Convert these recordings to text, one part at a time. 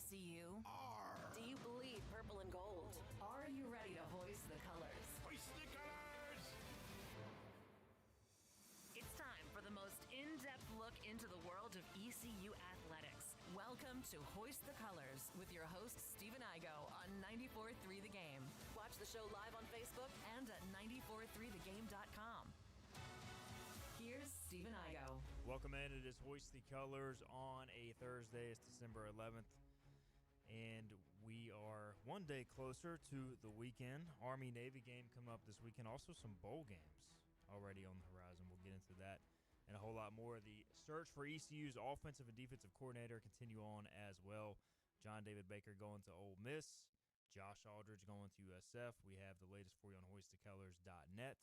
ECU? Do you bleed purple and gold? Are you ready to hoist the colors? Hoist the colors! It's time for the most in-depth look into the world of ECU athletics. Welcome to Hoist the Colors with your host, Stephen Igo on 94.3 The Game. Watch the show live on Facebook and at 943thegame.com. Here's Stephen Igo. Welcome in. It is Hoist the Colors on a Thursday. It's December 11th, and we are one day closer to the weekend. Army-Navy game coming up this weekend. Also some bowl games already on the horizon. We'll get into that and a whole lot more. The search for ECU's offensive and defensive coordinator continue on as well. John David Baker going to Ole Miss. Josh Aldridge going to USF. We have the latest for you on hoistthecolors.net,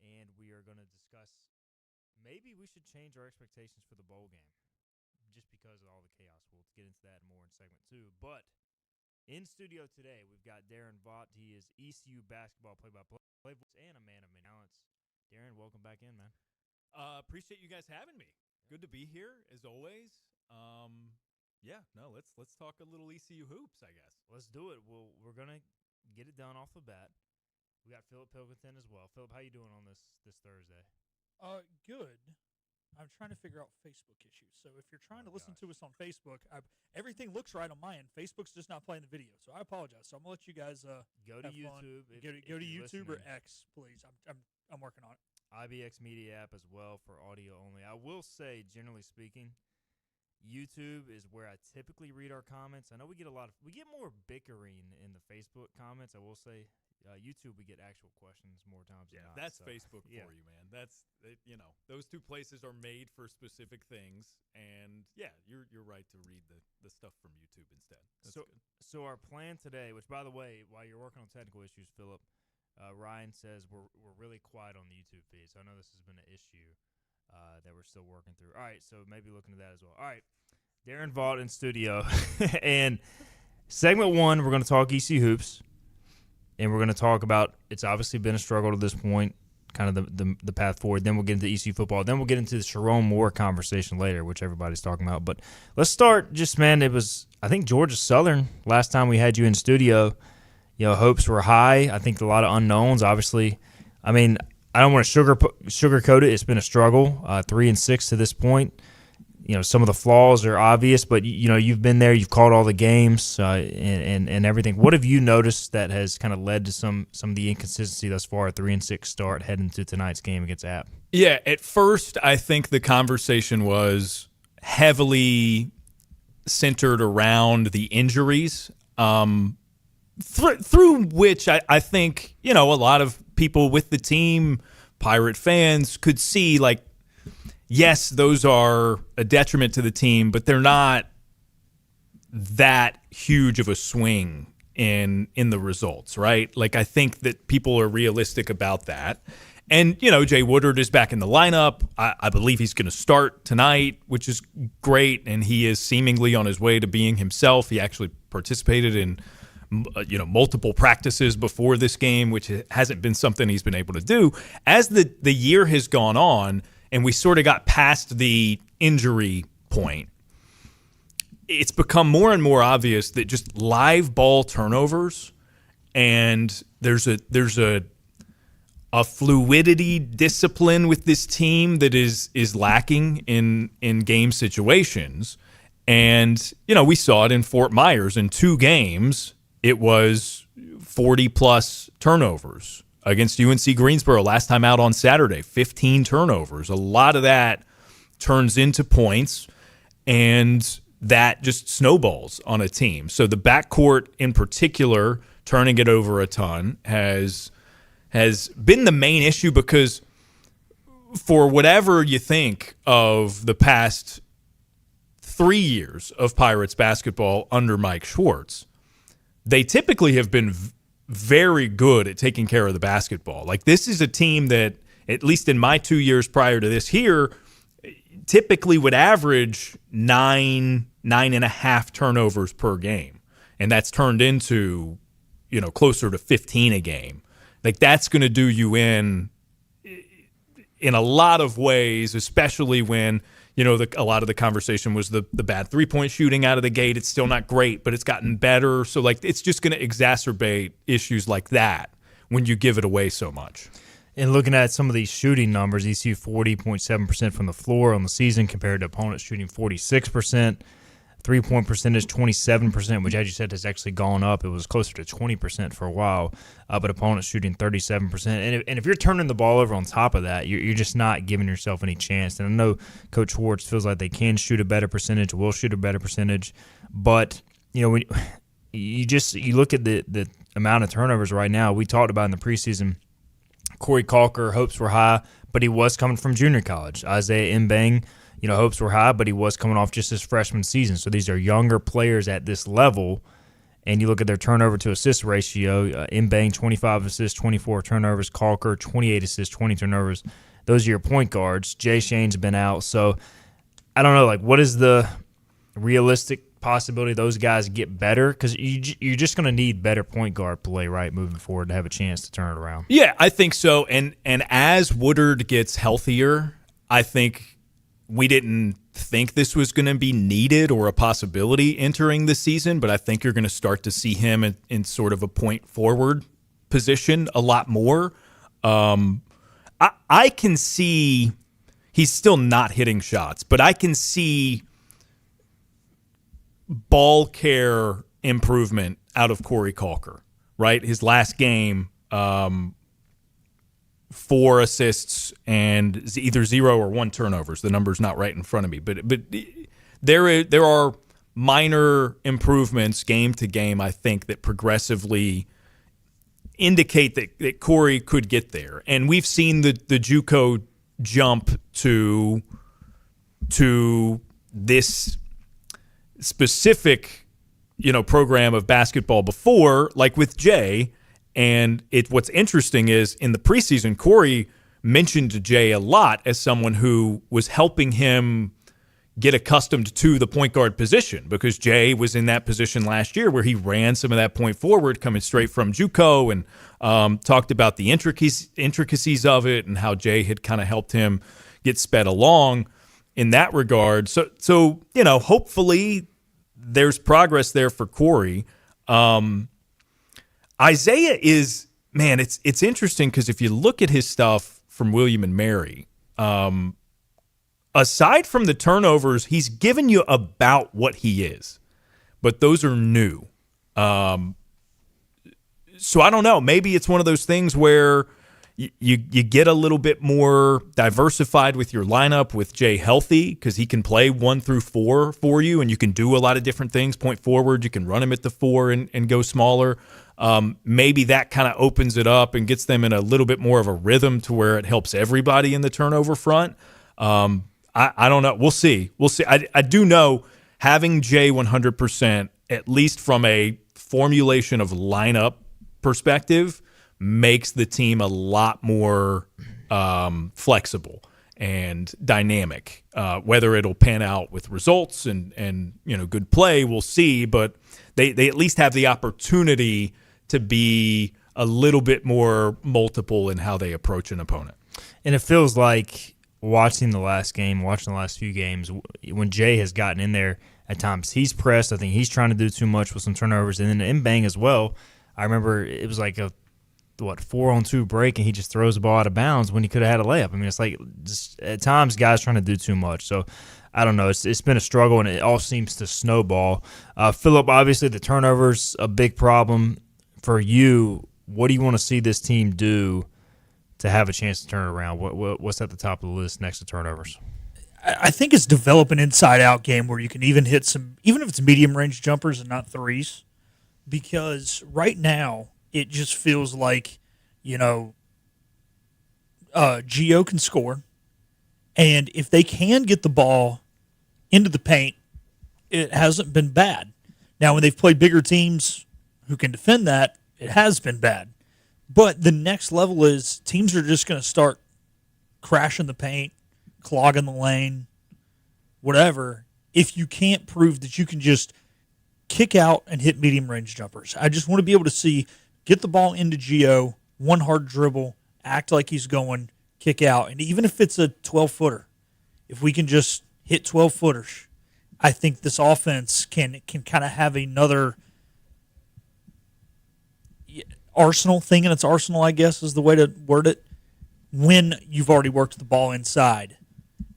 and we are going to discuss maybe we should change our expectations for the bowl game just because of all the chaos. We'll get into that more in segment 2. But in studio today, we've got Darren Vaught. He is ECU basketball play-by-play and a man of many talents. Darren, welcome back in, man. Appreciate you guys having me. Good to be here, as always. Let's talk a little ECU hoops, I guess. Let's do it. We're going to get it done off the bat. We got Philip Pilkington as well. Philip, how you doing on this Thursday? Good. I'm trying to figure out Facebook issues. So if you're trying to listen to us on Facebook, everything looks right on my end. Facebook's just not playing the video, so I apologize. So I'm gonna let you guys go to YouTube. Go to YouTube or X, please. I'm working on it. IBX Media app as well for audio only. I will say, generally speaking, YouTube is where I typically read our comments. I know we get more bickering in the Facebook comments. I will say. YouTube, we get actual questions more times than not. That's Facebook for you, man. That's those two places are made for specific things, and you're right to read the stuff from YouTube instead. That's good. So our plan today, which by the way, while you're working on technical issues, Philip, Ryan says we're really quiet on the YouTube feed. So I know this has been an issue that we're still working through. All right, so maybe look into that as well. All right, Darren Vaught in studio, and segment 1, we're going to talk EC hoops. And we're going to talk about, it's obviously been a struggle to this point, kind of the path forward. Then we'll get into ECU football. Then we'll get into the Chiron Moore conversation later, which everybody's talking about. But let's start it was, I think, Georgia Southern last time we had you in studio. Hopes were high. I think a lot of unknowns, obviously. I mean, I don't want to sugarcoat it. It's been a struggle, 3-6 to this point. Some of the flaws are obvious, but, you've been there. You've called all the games and everything. What have you noticed that has kind of led to some of the inconsistency thus far, a 3-6 start heading to tonight's game against App? Yeah, at first I think the conversation was heavily centered around the injuries, through which I think, a lot of people with the team, Pirate fans, could see, like, yes, those are a detriment to the team, but they're not that huge of a swing in the results, right? Like, I think that people are realistic about that. And, Jay Woodard is back in the lineup. I believe he's going to start tonight, which is great, and he is seemingly on his way to being himself. He actually participated in multiple practices before this game, which hasn't been something he's been able to do. As the year has gone on, and we sort of got past the injury point, it's become more and more obvious that just live ball turnovers, and there's a fluidity discipline with this team that is lacking in game situations. And, we saw it in Fort Myers. In 2 games, it was 40-plus turnovers. Against UNC Greensboro last time out on Saturday, 15 turnovers. A lot of that turns into points, and that just snowballs on a team. So the backcourt in particular, turning it over a ton, has been the main issue, because for whatever you think of the past 3 years of Pirates basketball under Mike Schwartz, they typically have been very good at taking care of the basketball. Like, this is a team that, at least in my 2 years prior to this here, typically would average 9.5 turnovers per game. And that's turned into, closer to 15 a game. Like, that's going to do you in a lot of ways, especially when a lot of the conversation was the bad 3-point shooting out of the gate. It's still not great, but it's gotten better. So, like, it's just going to exacerbate issues like that when you give it away so much. And looking at some of these shooting numbers, ECU 40.7% from the floor on the season compared to opponents shooting 46%. 3-point percentage, 27%, which, as you said, has actually gone up. It was closer to 20% for a while, but opponents shooting 37%. And if you're turning the ball over on top of that, you're just not giving yourself any chance. And I know Coach Schwartz feels like they can shoot a better percentage, will shoot a better percentage, but when you look at the amount of turnovers right now. We talked about in the preseason, Corey Calker, hopes were high, but he was coming from junior college. Isaiah Mbang, hopes were high, but he was coming off just his freshman season. So these are younger players at this level, and you look at their turnover to assist ratio. Mbang, 25 assists, 24 turnovers. Calker, 28 assists, 20 turnovers. Those are your point guards. Jay Shane's been out. So I don't know, what is the realistic possibility those guys get better? Because you're just going to need better point guard play, right, moving forward to have a chance to turn it around. Yeah, I think so. And as Woodard gets healthier, I think we didn't think this was going to be needed or a possibility entering the season, but I think you're going to start to see him in sort of a point forward position a lot more. I can see he's still not hitting shots, but I can see ball care improvement out of Corey Calker, right? His last game, 4 assists and either 0 or 1 turnovers. The number's not right in front of me, but there are minor improvements game to game, I think, that progressively indicate that Corey could get there. And we've seen the JUCO jump to this specific program of basketball before, like with Jay. And what's interesting is in the preseason, Corey mentioned Jay a lot as someone who was helping him get accustomed to the point guard position, because Jay was in that position last year where he ran some of that point forward coming straight from JUCO, and talked about the intricacies of it and how Jay had kind of helped him get sped along in that regard. So hopefully there's progress there for Corey. Isaiah is, man, it's interesting because if you look at his stuff from William and Mary, aside from the turnovers, he's given you about what he is, but those are new. So I don't know. Maybe it's one of those things where you get a little bit more diversified with your lineup with Jay healthy, because he can play 1 through 4 for you, and you can do a lot of different things. Point forward, you can run him at the 4 and go smaller. Maybe that kind of opens it up and gets them in a little bit more of a rhythm to where it helps everybody in the turnover front. I don't know. We'll see. I do know having Jay 100%, at least from a formulation of lineup perspective, makes the team a lot more flexible and dynamic. Whether it'll pan out with results and good play, we'll see. But they at least have the opportunity to be a little bit more multiple in how they approach an opponent. And it feels like watching the last few games, when Jay has gotten in there at times, he's pressed. I think he's trying to do too much with some turnovers. And then Mbang as well. I remember it was like a 4-on-2 break, and he just throws the ball out of bounds when he could have had a layup. I mean, it's like just, at times guys trying to do too much. So I don't know. It's been a struggle, and it all seems to snowball. Philip, obviously the turnovers a big problem for you. What do you want to see this team do to have a chance to turn it around? What's at the top of the list next to turnovers? I think it's develop an inside-out game where you can even hit some, even if it's medium-range jumpers and not threes, because right now it just feels like, Gio can score, and if they can get the ball into the paint, it hasn't been bad. Now, when they've played bigger teams who can defend that, it has been bad. But the next level is teams are just going to start crashing the paint, clogging the lane, whatever, if you can't prove that you can just kick out and hit medium-range jumpers. I just want to be able to see, get the ball into Gio, one hard dribble, act like he's going, kick out. And even if it's a 12-footer, if we can just hit 12-footers. I think this offense can kind of have another arsenal thing in its arsenal, I guess is the way to word it, when you've already worked the ball inside.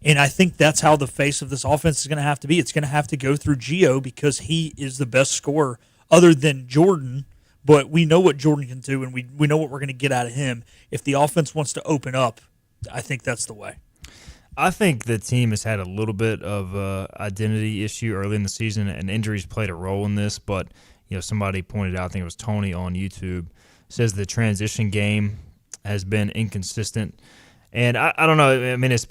And I think that's how the face of this offense is going to have to be. It's going to have to go through Gio because he is the best scorer other than Jordan. But we know what Jordan can do, and we know what we're going to get out of him. If the offense wants to open up, I think that's the way. I think the team has had a little bit of identity issue early in the season, and injuries played a role in this. But somebody pointed out, I think it was Tony on YouTube, says the transition game has been inconsistent. And I don't know. I mean, it's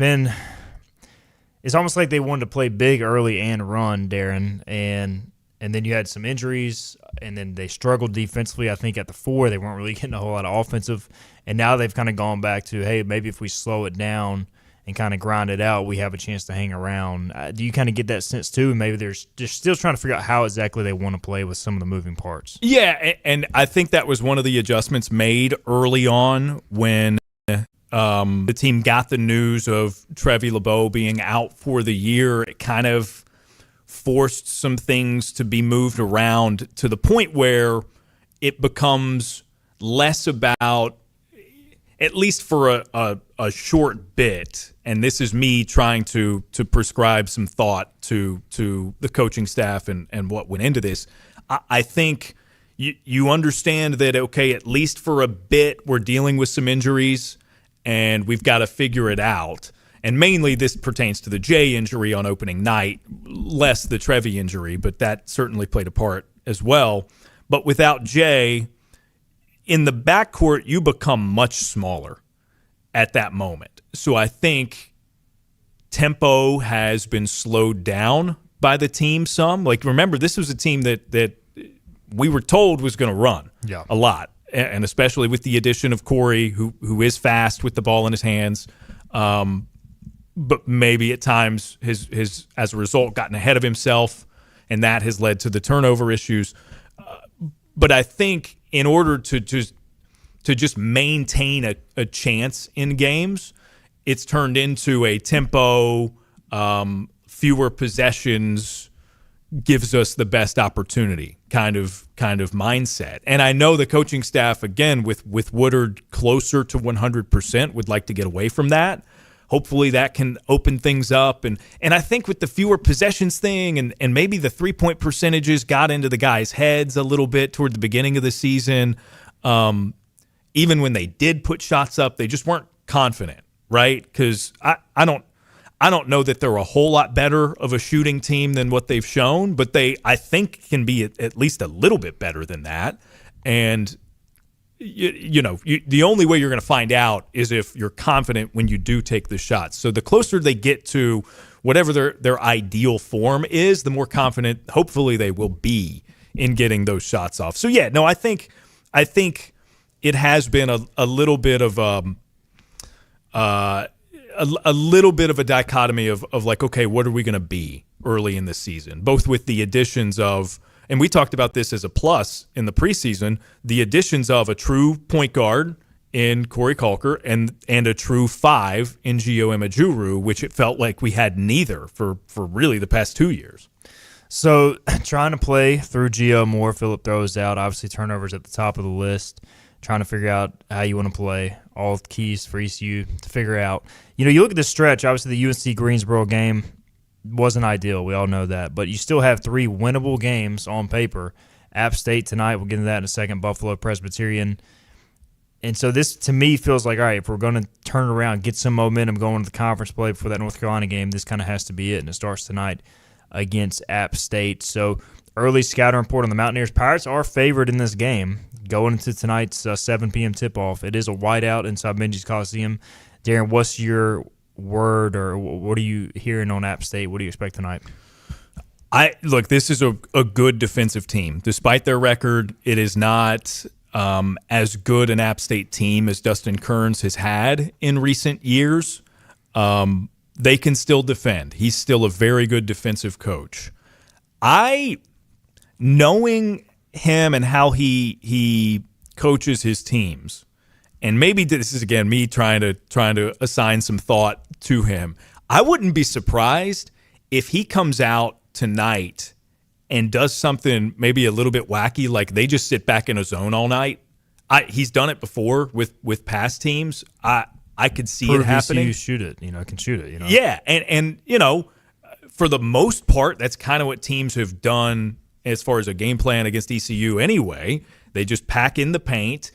almost like they wanted to play big early and run, Darren, and then you had some injuries, and then they struggled defensively. I think at the 4, they weren't really getting a whole lot of offensive. And now they've kind of gone back to, hey, maybe if we slow it down and kind of grind it out, we have a chance to hang around. Do you kind of get that sense too? And maybe they're still trying to figure out how exactly they want to play with some of the moving parts. Yeah, and I think that was one of the adjustments made early on when the team got the news of Trevi LeBeau being out for the year. It kind of forced some things to be moved around to the point where it becomes less about, at least for a short bit, and this is me trying to prescribe some thought to the coaching staff and what went into this. I think you understand that, okay, at least for a bit we're dealing with some injuries and we've got to figure it out. And mainly this pertains to the Jay injury on opening night, less the Trevi injury, but that certainly played a part as well. But without Jay, in the backcourt, you become much smaller at that moment. So I think tempo has been slowed down by the team some. Like, remember, this was a team that we were told was going to run a lot, and especially with the addition of Corey, who is fast with the ball in his hands, but maybe at times has as a result gotten ahead of himself, and that has led to the turnover issues. But I think in order to just maintain a chance in games, it's turned into a tempo, fewer possessions gives us the best opportunity kind of mindset. And I know the coaching staff, again, with Woodard closer to 100%, would like to get away from that. Hopefully that can open things up. And I think with the fewer possessions thing and maybe the three-point percentages got into the guys' heads a little bit toward the beginning of the season. Even when they did put shots up, they just weren't confident, right? Because I don't know that they're a whole lot better of a shooting team than what they've shown, but they, I think, can be at least a little bit better than that. And the only way you're going to find out is if you're confident when you do take the shots. So the closer they get to whatever their ideal form is, the more confident hopefully they will be in getting those shots off. So yeah, no, I think it has been a little bit of a little bit of a dichotomy of like, okay, what are we going to be early in the season? Both with the additions of, and we talked about this as a plus in the preseason, the additions of a true point guard in Corey Kalker and a true 5 in Gio Imajuru, which it felt like we had neither for really the past 2 years. So trying to play through Gio Moore, Phillip throws out, obviously turnovers at the top of the list, trying to figure out how you want to play, all keys for ECU to figure out. You look at this stretch, obviously the UNC Greensboro game wasn't ideal. We all know that. But you still have 3 winnable games on paper. App State tonight, we'll get into that in a second, Buffalo Presbyterian. And so this, to me, feels like, all right, if we're going to turn around, get some momentum going to the conference play before that North Carolina game, this kind of has to be it, and it starts tonight against App State. So early scouting report on the Mountaineers. Pirates are favored in this game going into tonight's 7 p.m. tip-off. It is a whiteout inside Benji's Coliseum. Darren, what's your word, or what are you hearing on App State? What do you expect tonight? Look, this is a good defensive team. Despite their record, it is not as good an App State team as Dustin Kearns has had in recent years. They can still defend. He's still a very good defensive coach. Knowing him and how he coaches his teams, and maybe this is again me trying to assign some thought to him, I wouldn't be surprised if he comes out tonight and does something maybe a little bit wacky, like they just sit back in a zone all night, he's done it before with past teams. I could see it happening. ECU shoot it, can shoot it. Yeah, and for the most part, that's kind of what teams have done as far as a game plan against ECU anyway. They just pack in the paint.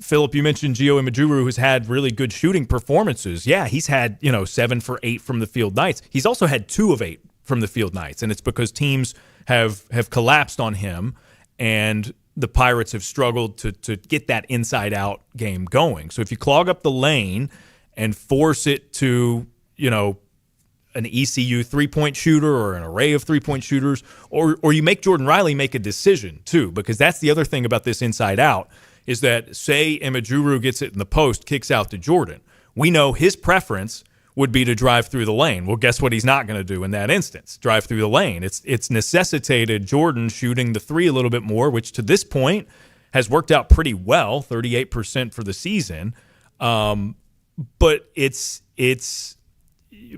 Philip, you mentioned Gio Imejuru, who's had really good shooting performances. Yeah, he's had 7 for 8 from the field nights. He's also had 2 of 8 from the field nights, and it's because teams have collapsed on him, and the Pirates have struggled to get that inside-out game going. So if you clog up the lane and force it to, an ECU three-point shooter or an array of three-point shooters, or you make Jordan Riley make a decision too, because that's the other thing about this inside-out is that, say Imejuru gets it in the post, kicks out to Jordan. We know his preference would be to drive through the lane. Well, guess what he's not going to do in that instance? Drive through the lane. It's necessitated Jordan shooting the three a little bit more, which to this point has worked out pretty well, 38% for the season. But it's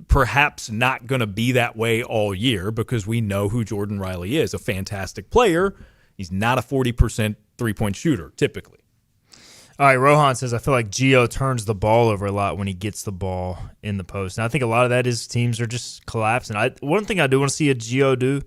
perhaps not going to be that way all year because we know who Jordan Riley is, a fantastic player. He's not a 40% three-point shooter, typically. All right, Rohan says, I feel like Gio turns the ball over a lot when he gets the ball in the post. And I think a lot of that is teams are just collapsing. One thing I do want to see a Gio do,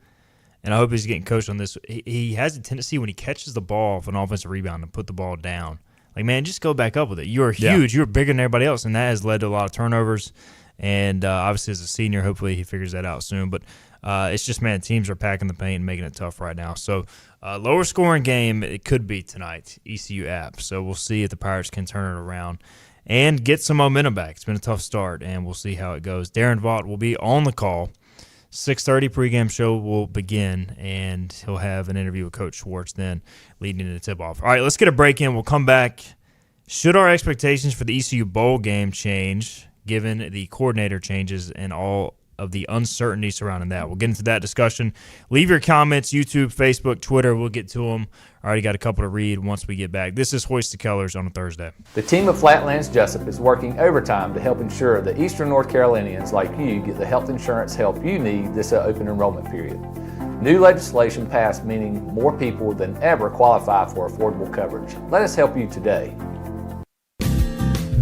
and I hope he's getting coached on this, he has a tendency when he catches the ball off an offensive rebound to put the ball down. Like, man, just go back up with it. You are huge. You're bigger than everybody else, and that has led to a lot of turnovers. And obviously as a senior, hopefully he figures that out soon. But it's just, man, teams are packing the paint and making it tough right now. So lower scoring game it could be tonight, ECU app. So we'll see if the Pirates can turn it around and get some momentum back. It's been a tough start, and we'll see how it goes. Darren Vaught will be on the call. 6:30 pregame show will begin, and he'll have an interview with Coach Schwartz then leading into the tip-off. All right, let's get a break in. We'll come back. Should our expectations for the ECU bowl game change given the coordinator changes and all of the uncertainty surrounding that? We'll get into that discussion. Leave your comments, YouTube, Facebook, Twitter. We'll get to them. I already got a couple to read once we get back. This is Hoist the Colors on a Thursday. The team of Flatlands Jessup is working overtime to help ensure that Eastern North Carolinians like you get the health insurance help you need this open enrollment period. New legislation passed meaning more people than ever qualify for affordable coverage. Let us help you today.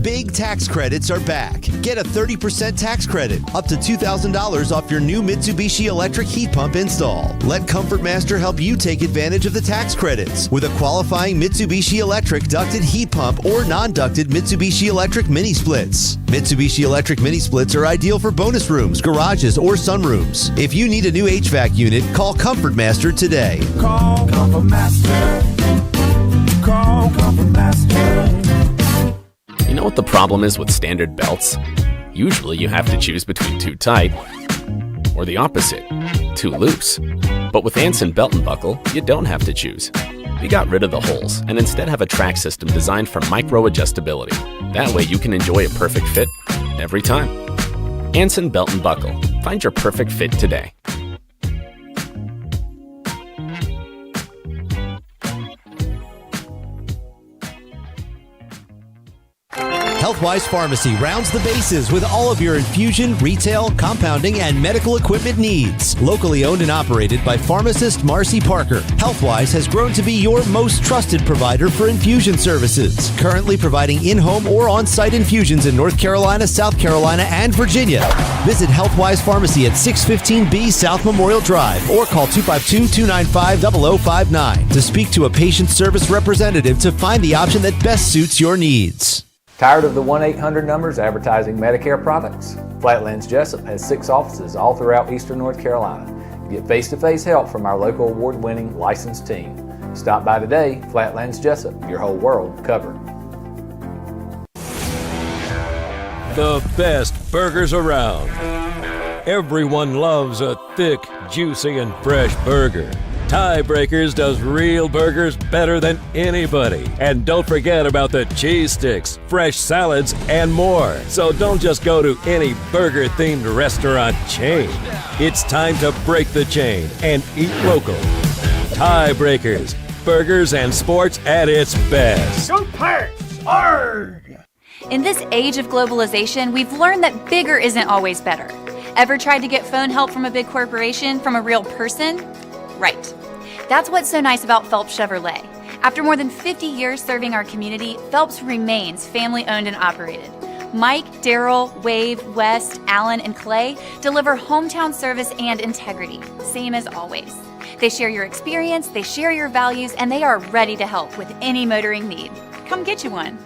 Big tax credits are back. Get a 30% tax credit, up to $2,000 off your new Mitsubishi electric heat pump install. Let Comfort Master help you take advantage of the tax credits with a qualifying Mitsubishi electric ducted heat pump or non-ducted Mitsubishi electric mini splits. Mitsubishi electric mini splits are ideal for bonus rooms, garages, or sunrooms. If you need a new HVAC unit, call Comfort Master today. Call Comfort Master. Call Comfort Master. You know what the problem is with standard belts? Usually you have to choose between too tight or the opposite, too loose. But with Anson Belt and Buckle, you don't have to choose. We got rid of the holes and instead have a track system designed for micro-adjustability. That way you can enjoy a perfect fit every time. Anson Belt and Buckle. Find your perfect fit today. Healthwise Pharmacy rounds the bases with all of your infusion, retail, compounding, and medical equipment needs. Locally owned and operated by pharmacist Marcy Parker, Healthwise has grown to be your most trusted provider for infusion services. Currently providing in-home or on-site infusions in North Carolina, South Carolina, and Virginia. Visit Healthwise Pharmacy at 615B South Memorial Drive or call 252-295-0059 to speak to a patient service representative to find the option that best suits your needs. Tired of the 1-800 numbers advertising Medicare products? Flatlands Jessup has 6 offices all throughout Eastern North Carolina. Get face-to-face help from our local award-winning licensed team. Stop by today. Flatlands Jessup, your whole world covered. The best burgers around. Everyone loves a thick, juicy, and fresh burger. Tiebreakers does real burgers better than anybody. And don't forget about the cheese sticks, fresh salads, and more. So don't just go to any burger-themed restaurant chain. It's time to break the chain and eat local. Tiebreakers, burgers and sports at its best. Go Pirates! Arg! In this age of globalization, we've learned that bigger isn't always better. Ever tried to get phone help from a big corporation, from a real person? Right. That's what's so nice about Phelps Chevrolet. After more than 50 years serving our community, Phelps remains family-owned and operated. Mike, Daryl, Wave, West, Alan, and Clay deliver hometown service and integrity, same as always. They share your experience, they share your values, and they are ready to help with any motoring need. Come get you one.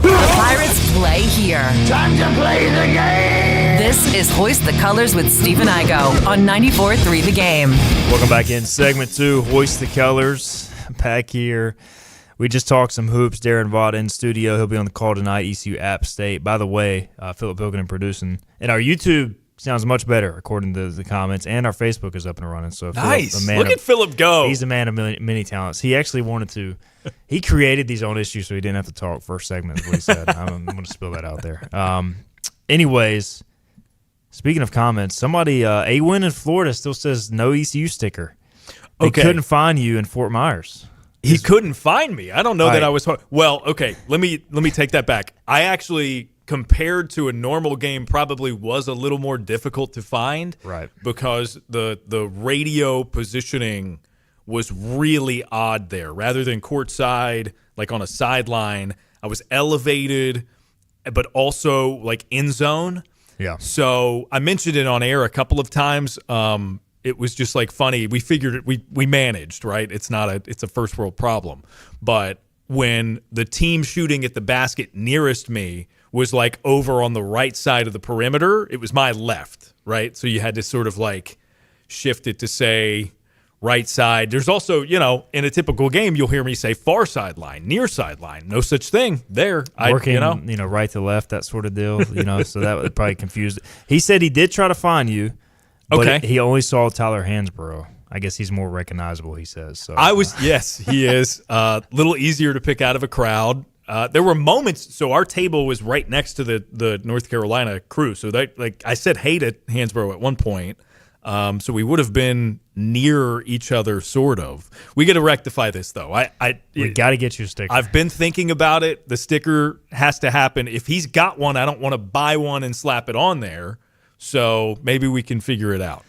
The Pirates play here. Time to play the game! This is Hoist the Colors with Stephen Igo on 94.3 The Game. Welcome back in segment 2, Hoist the Colors. Back here. We just talked some hoops. Darren Vaught in studio. He'll be on the call tonight, ECU App State. By the way, Philip Pilkington producing. And our YouTube sounds much better, according to the comments. And our Facebook is up and running. So Nice. Look at Philip go. He's a man of many talents. He actually wanted to – he created these own issues so he didn't have to talk first segment is what he said. I'm going to spill that out there. Anyways, speaking of comments, somebody A-Win in Florida still says no ECU sticker. They couldn't find you in Fort Myers. He couldn't find me. I don't know that right. I was – well, okay, let me take that back. I actually, compared to a normal game, probably was a little more difficult to find. Right. Because the radio positioning was really odd there. Rather than courtside, like on a sideline, I was elevated, but also like in zone. Yeah. So I mentioned it on air a couple of times. It was just like funny. We figured it. We managed, right? It's a first world problem. But when the team shooting at the basket nearest me was like over on the right side of the perimeter, it was my left, right? So you had to sort of like shift it to say right side. There's also, in a typical game, you'll hear me say far sideline, near sideline. No such thing there. Working, right to left, that sort of deal. So that would probably confuse it. He said he did try to find you. But he only saw Tyler Hansborough. I guess he's more recognizable, he says. So yes, he is. A little easier to pick out of a crowd. There were moments, so our table was right next to the North Carolina crew. So I said hey to Hansborough at one point. So we would have been near each other, sort of. We got to rectify this, though. We got to get you a sticker. I've been thinking about it. The sticker has to happen. If he's got one, I don't want to buy one and slap it on there. So maybe we can figure it out.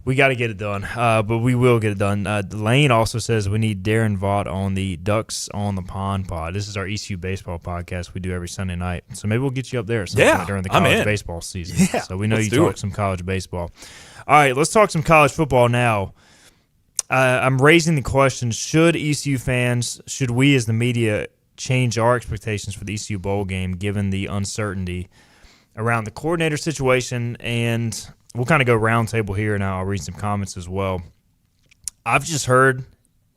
We got to get it done, but we will get it done. Lane also says we need Darren Vaught on the Ducks on the Pond pod. This is our ECU baseball podcast we do every Sunday night. So maybe we'll get you up there at some point during the college baseball season. Yeah, so we know you talk some college baseball. All right, let's talk some college football now. I'm raising the question, should ECU fans, should we as the media change our expectations for the ECU bowl game given the uncertainty around the coordinator situation? And we'll kind of go round table here, and I'll read some comments as well. I've just heard,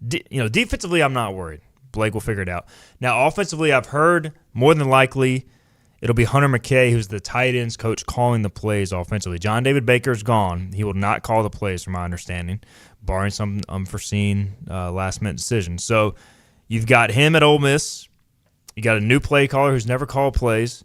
defensively I'm not worried. Blake will figure it out. Now, offensively, I've heard more than likely it'll be Hunter McKay, who's the tight ends coach, calling the plays offensively. John David Baker's gone. He will not call the plays, from my understanding, barring some unforeseen last-minute decision. So you've got him at Ole Miss. You got a new play caller who's never called plays.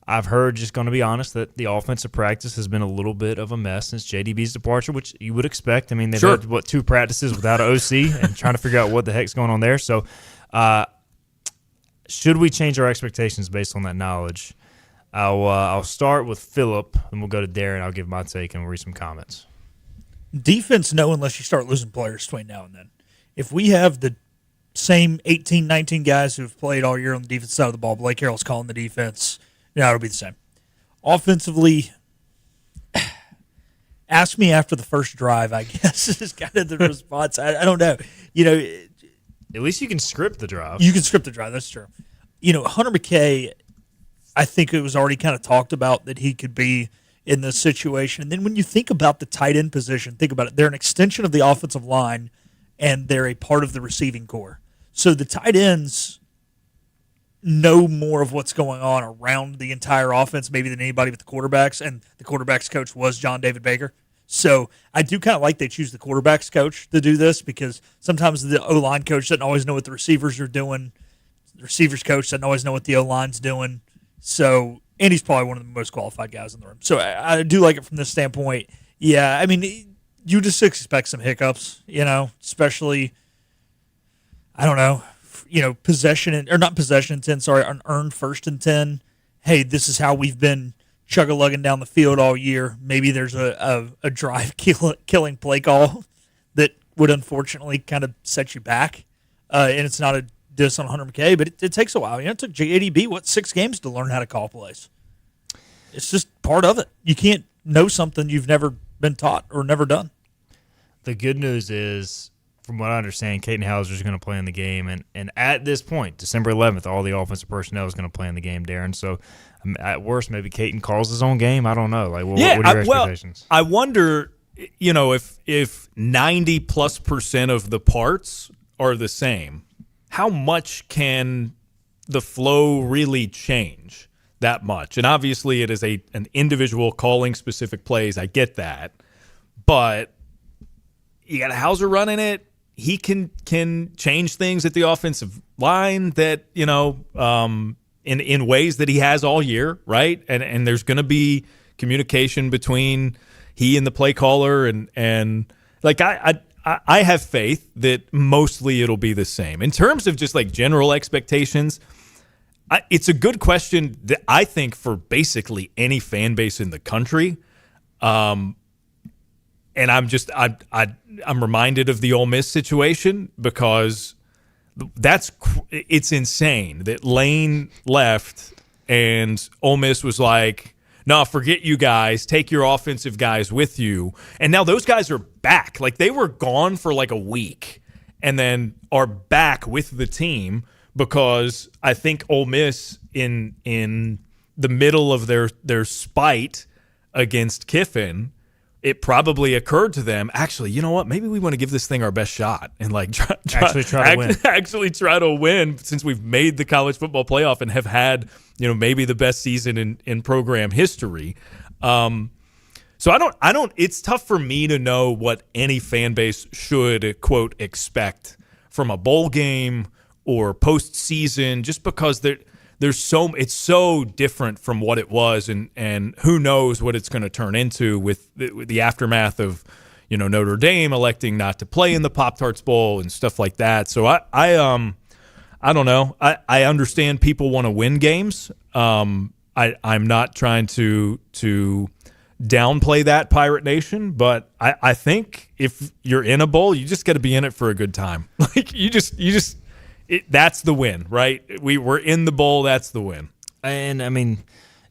I've heard, just going to be honest, that the offensive practice has been a little bit of a mess since JDB's departure, which you would expect. I mean, they've had, 2 practices without an OC and trying to figure out what the heck's going on there. So should we change our expectations based on that knowledge? I'll start with Philip, and we'll go to Darren. I'll give my take, and we'll read some comments. Defense, no, unless you start losing players between now and then. If we have the same 18, 19 guys who've played all year on the defense side of the ball, Blake Harrell's calling the defense, it'll be the same. Offensively, ask me after the first drive, I guess, is kind of the response. I don't know. At least you can script the drive. You can script the drive, that's true. Hunter McKay, I think it was already kind of talked about that he could be in this situation. And then when you think about the tight end position, think about it. They're an extension of the offensive line, and they're a part of the receiving core. So the tight ends know more of what's going on around the entire offense maybe than anybody but the quarterbacks, and the quarterbacks coach was John David Baker. So I do kind of like they choose the quarterbacks coach to do this, because sometimes the O-line coach doesn't always know what the receivers are doing. The receivers coach doesn't always know what the O-line's doing. So, and he's probably one of the most qualified guys in the room. So I do like it from this standpoint. Yeah, I mean, you just expect some hiccups, especially, I don't know, possession, or not possession and 10, sorry, an earned 1st and 10. Hey, this is how we've been chug-a-lugging down the field all year. Maybe there's a drive killing play call that would unfortunately kind of set you back, and it's not a diss on Hunter McKay, but it takes a while. It took JADB, 6 games to learn how to call plays. It's just part of it. You can't know something you've never been taught or never done. The good news is, from what I understand, Caden Hauser is going to play in the game, and at this point, December 11th, all the offensive personnel is going to play in the game, Darren. So, at worst, maybe Caden calls his own game. I don't know. Like, what are your expectations? I wonder, if 90+% of the parts are the same, how much can the flow really change that much? And obviously, it is an individual calling specific plays. I get that, but you got a Hauser running it. He can change things at the offensive line that, in ways that he has all year, right? And there's going to be communication between he and the play caller, and like I have faith that mostly it'll be the same. In terms of just like general expectations, it's a good question that I think for basically any fan base in the country. And I'm reminded of the Ole Miss situation because it's insane that Lane left and Ole Miss was like, no, forget you guys. Take your offensive guys with you. And now those guys are back. Like they were gone for like a week and then are back with the team because I think Ole Miss in the middle of their spite against Kiffin, it probably occurred to them, actually, you know what? Maybe we want to give this thing our best shot and like try to win since we've made the college football playoff and have had, maybe the best season in program history. So I don't. It's tough for me to know what any fan base should quote expect from a bowl game or postseason, just because it's so different from what it was, and who knows what it's going to turn into with the aftermath of, Notre Dame electing not to play in the Pop-Tarts Bowl and stuff like that. So I don't know. I understand people want to win games. I'm not trying to downplay that, Pirate Nation, but I think if you're in a bowl, you just got to be in it for a good time. Like that's the win, right? We're in the bowl. That's the win. And I mean,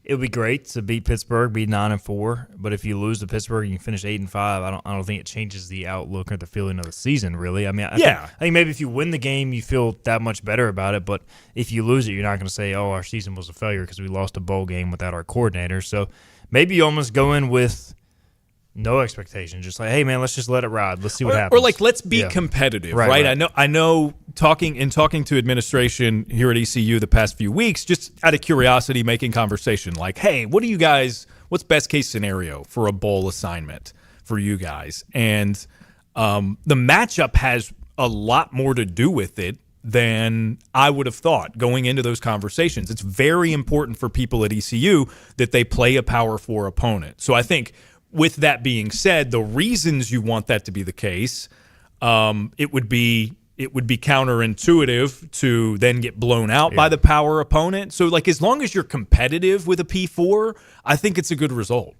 it would be great to beat Pittsburgh, be 9-4. But if you lose to Pittsburgh and you finish 8-5, I don't think it changes the outlook or the feeling of the season. Really, I mean, I think maybe if you win the game, you feel that much better about it. But if you lose it, you're not going to say, "Oh, our season was a failure because we lost a bowl game without our coordinator." So maybe you almost go in with no expectation, just like, hey man, let's just let it ride. Let's see what happens. Or like, let's be competitive, right? I know. Talking to administration here at ECU the past few weeks, just out of curiosity, making conversation, like, hey, what's best case scenario for a bowl assignment for you guys? And the matchup has a lot more to do with it than I would have thought going into those conversations. It's very important for people at ECU that they play a Power 4 opponent. So I think, with that being said, the reasons you want that to be the case, it would be counterintuitive to then get blown out by the power opponent. So, like, as long as you're competitive with a P4, I think it's a good result.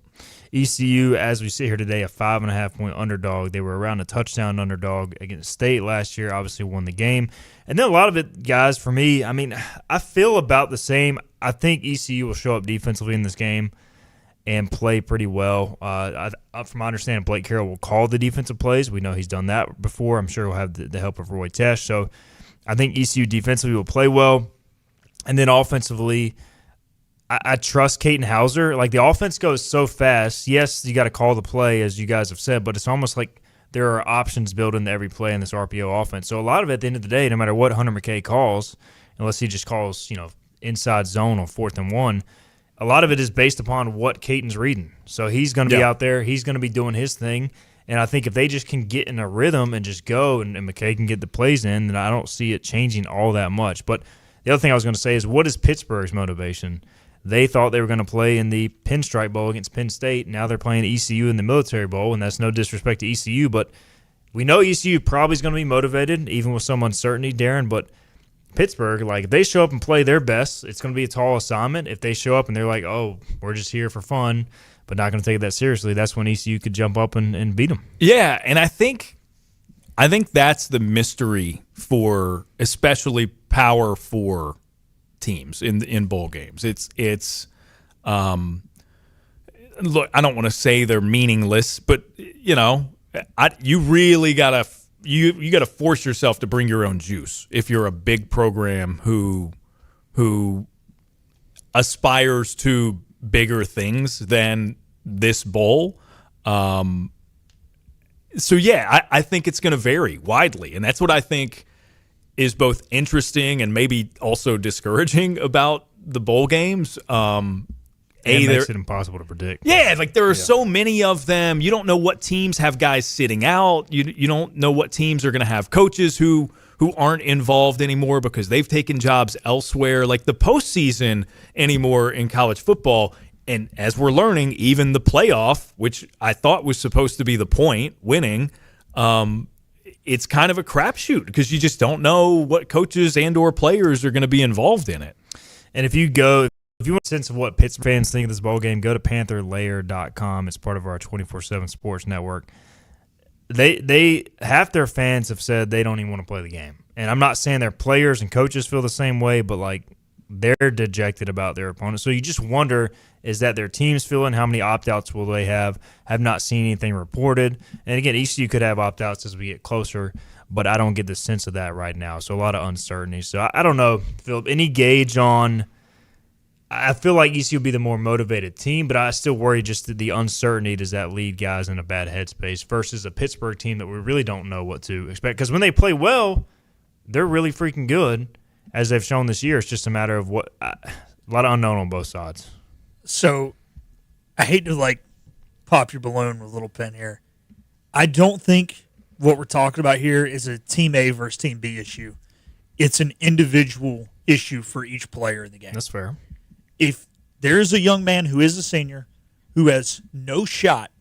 ECU, as we sit here today, a 5.5-point underdog. They were around a touchdown underdog against State last year, obviously won the game. And then a lot of it, guys, for me, I mean, I feel about the same. I think ECU will show up defensively in this game and play pretty well. From my understanding, Blake Carroll will call the defensive plays. We know he's done that before. I'm sure he'll have the help of Roy Tesh. So I think ECU defensively will play well. And then offensively, I trust Caden Hauser. Like, the offense goes so fast. Yes, you got to call the play, as you guys have said, but it's almost like there are options built into every play in this RPO offense. So a lot of it, at the end of the day, no matter what Hunter McKay calls, unless he just calls, inside zone on 4th and 1, a lot of it is based upon what Caden's reading. So he's going to be out there. He's going to be doing his thing. And I think if they just can get in a rhythm and just go and McKay can get the plays in, then I don't see it changing all that much. But the other thing I was going to say is, what is Pittsburgh's motivation? They thought they were going to play in the Pinstripe Bowl against Penn State. Now they're playing ECU in the Military Bowl, and that's no disrespect to ECU. But we know ECU probably is going to be motivated, even with some uncertainty, Darren. But Pittsburgh, like if they show up and play their best, it's going to be a tall assignment. If they show up and they're like, oh, we're just here for fun, but not going to take it that seriously, that's when ECU could jump up and beat them. Yeah, and I think that's the mystery for especially Power 4 teams in bowl games. It's look, I don't want to say they're meaningless, but you really gotta you gotta force yourself to bring your own juice if you're a big program who aspires to bigger things than this bowl. So yeah, I think it's going to vary widely, and that's what I think is both interesting and maybe also discouraging about the bowl games. It makes it impossible to predict. Yeah, like there are so many of them. You don't know what teams have guys sitting out. You don't know what teams are going to have coaches who aren't involved anymore because they've taken jobs elsewhere. Like the postseason anymore in college football, and as we're learning, even the playoff, which I thought was supposed to be the point, winning, it's kind of a crapshoot because you just don't know what coaches and or players are going to be involved in it. And if you want a sense of what Pittsburgh fans think of this bowl game, go to PantherLayer.com. It's part of our 24/7 sports network. They half their fans have said they don't even want to play the game. And I'm not saying their players and coaches feel the same way, but like they're dejected about their opponent. So you just wonder, is that their team's feeling? How many opt-outs will they have? Have not seen anything reported. And again, ECU could have opt-outs as we get closer, but I don't get the sense of that right now. So a lot of uncertainty. So I don't know, Philip, any gauge on – I feel like ECU will be the more motivated team, but I still worry just the uncertainty. Does that lead guys in a bad headspace versus a Pittsburgh team that we really don't know what to expect? Because when they play well, they're really freaking good, as they've shown this year. It's just a matter of a lot of unknown on both sides. So I hate to, pop your balloon with a little pen here. I don't think what we're talking about here is a Team A versus Team B issue. It's an individual issue for each player in the game. That's fair. If there's a young man who is a senior who has no shot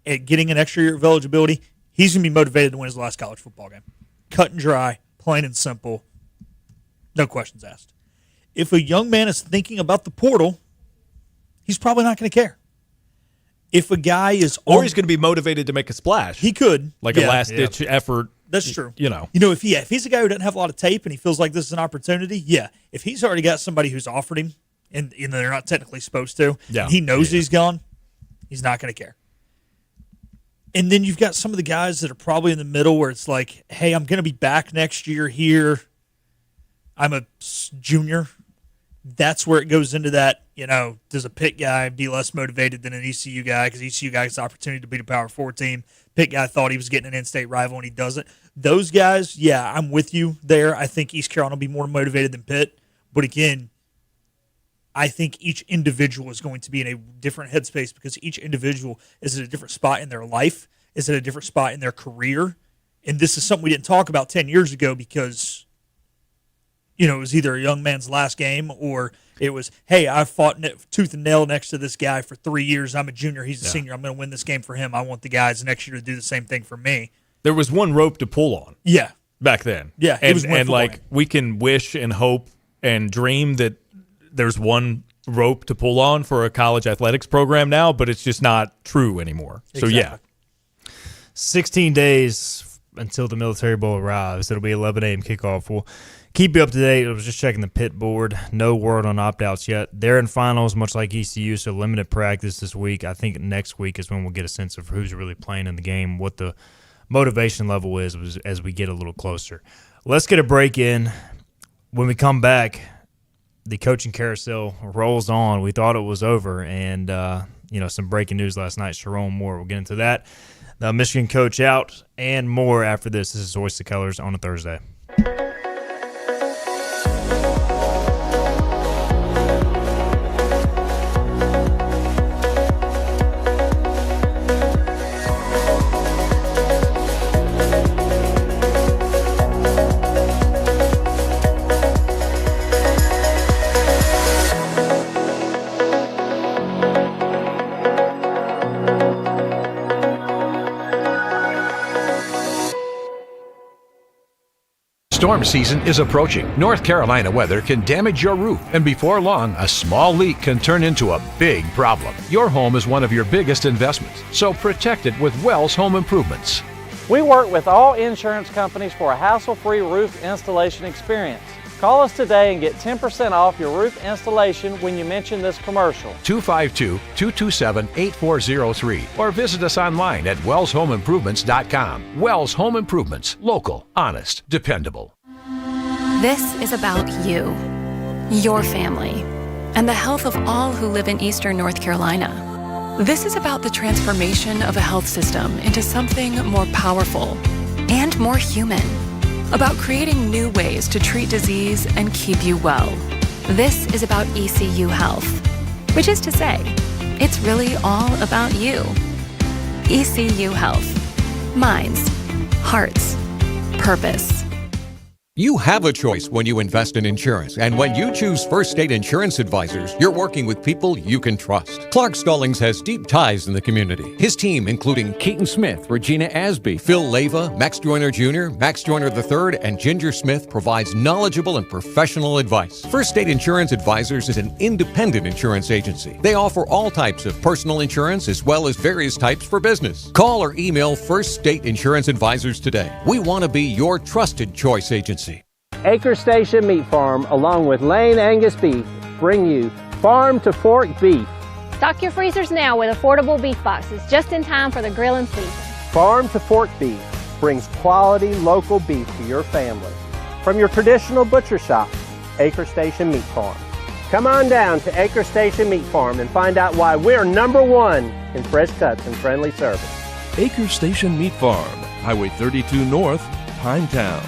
at getting an extra year of eligibility, he's going to be motivated to win his last college football game. Cut and dry, plain and simple, no questions asked. If a young man is thinking about the portal, he's probably not going to care. If a guy is – Or he's going to be motivated to make a splash. He could. Like a last-ditch effort. That's true. If he's a guy who doesn't have a lot of tape and he feels like this is an opportunity, yeah. If he's already got somebody who's offered him, and they're not technically supposed to, and he knows he's gone, he's not going to care. And then you've got some of the guys that are probably in the middle where it's like, hey, I'm going to be back next year here. I'm a junior. That's where it goes into that, does a Pitt guy be less motivated than an ECU guy because ECU guy gets the opportunity to beat a Power 4 team. Pitt guy thought he was getting an in-state rival and he doesn't. Those guys, yeah, I'm with you there. I think East Carolina will be more motivated than Pitt. But again, I think each individual is going to be in a different headspace because each individual is at a different spot in their life, is at a different spot in their career. And this is something we didn't talk about 10 years ago because, it was either a young man's last game or it was, hey, I fought tooth and nail next to this guy for 3 years. I'm a junior. He's a senior. I'm going to win this game for him. I want the guys next year to do the same thing for me. There was one rope to pull on. Yeah. Back then. Yeah. We can wish and hope and dream that there's one rope to pull on for a college athletics program now, but it's just not true anymore. Exactly. So, yeah. 16 days until the Military Bowl arrives. It'll be 11 a.m. kickoff. We'll keep you up to date. I was just checking the Pitt board. No word on opt-outs yet. They're in finals, much like ECU, so limited practice this week. I think next week is when we'll get a sense of who's really playing in the game, what the motivation level is as we get a little closer. Let's get a break in. When we come back, the coaching carousel rolls on. We thought it was over, and some breaking news last night. Chiron Moore. We'll get into that. The Michigan coach out and more after this. This is Hoist the Colors on a Thursday. storm season is approaching. North Carolina weather can damage your roof, and before long, a small leak can turn into a big problem. Your home is one of your biggest investments, so protect it with Wells Home Improvements. We work with all insurance companies for a hassle-free roof installation experience. Call us today and get 10% off your roof installation when you mention this commercial. 252-227-8403 or visit us online at wellshomeimprovements.com. Wells Home Improvements. Local, honest, dependable. This is about you, your family, and the health of all who live in Eastern North Carolina. This is about the transformation of a health system into something more powerful and more human. About creating new ways to treat disease and keep you well. This is about ECU Health, which is to say, it's really all about you. ECU Health. Minds, hearts, purpose. You have a choice when you invest in insurance, and when you choose First State Insurance Advisors, you're working with people you can trust. Clark Stallings has deep ties in the community. His team, including Keaton Smith, Regina Asby, Phil Leyva, Max Joyner Jr., Max Joyner III, and Ginger Smith, provides knowledgeable and professional advice. First State Insurance Advisors is an independent insurance agency. They offer all types of personal insurance as well as various types for business. Call or email First State Insurance Advisors today. We want to be your trusted choice agency. Acre Station Meat Farm, along with Lane Angus Beef, bring you Farm to Fork Beef. Stock your freezers now with affordable beef boxes, just in time for the grilling season. Farm to Fork Beef brings quality local beef to your family. From your traditional butcher shop, Acre Station Meat Farm. Come on down to Acre Station Meat Farm and find out why we're #1 in fresh cuts and friendly service. Acre Station Meat Farm, Highway 32 North, Pinetown.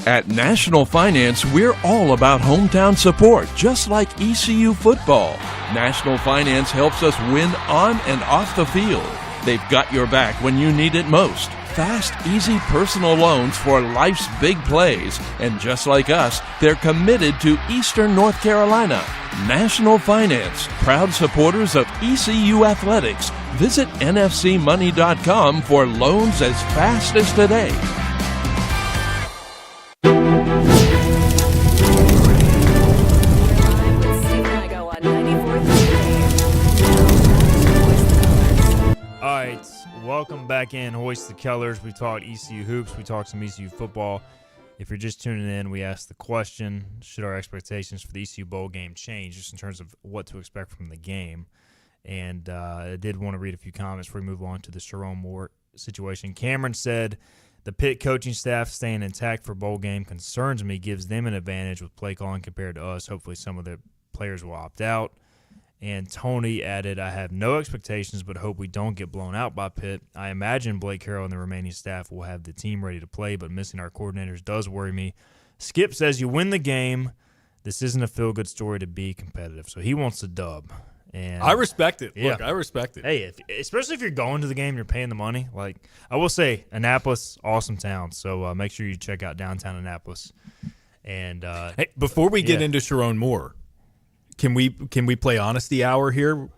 At National Finance, we're all about hometown support, just like ECU football. National Finance helps us win on and off the field. They've got your back when you need it most. Fast, easy personal loans for life's big plays. And just like us, they're committed to Eastern North Carolina. National Finance, proud supporters of ECU athletics. Visit nfcmoney.com for loans as fast as today. Welcome back in, Hoist the Colors. We talked ECU hoops. We talked some ECU football. If you're just tuning in, we asked the question, should our expectations for the ECU bowl game change, just in terms of what to expect from the game? And I did want to read a few comments before we move on to the Chiron Moore situation. Cameron said, the Pitt coaching staff staying intact for bowl game concerns me, gives them an advantage with play calling compared to us. Hopefully some of the players will opt out. And Tony added, I have no expectations but hope we don't get blown out by Pitt. I imagine Blake Harrell and the remaining staff will have the team ready to play, but missing our coordinators does worry me. Skip says you win the game. This isn't a feel-good story to be competitive. So he wants a dub. And I respect it. Yeah. Look, I respect it. Hey, especially if you're going to the game, you're paying the money. Like, I will say, Annapolis, awesome town. So make sure you check out downtown Annapolis. And hey, before we get into Chiron Moore, Can we play Honesty Hour here?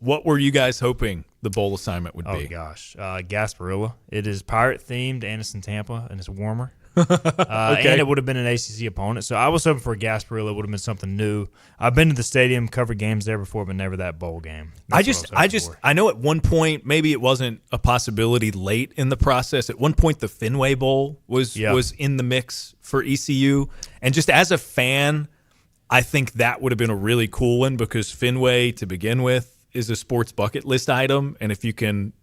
What were you guys hoping the bowl assignment would be? Oh, gosh. Gasparilla. It is pirate-themed, and it's in Tampa, and it's warmer. Okay. And it would have been an ACC opponent. So I was hoping for a Gasparilla. It would have been something new. I've been to the stadium, covered games there before, but never that bowl game. I know at one point, maybe it wasn't a possibility late in the process. At one point, the Fenway Bowl was in the mix for ECU. And just as a fan, I think that would have been a really cool one because Fenway, to begin with, is a sports bucket list item. And if you can,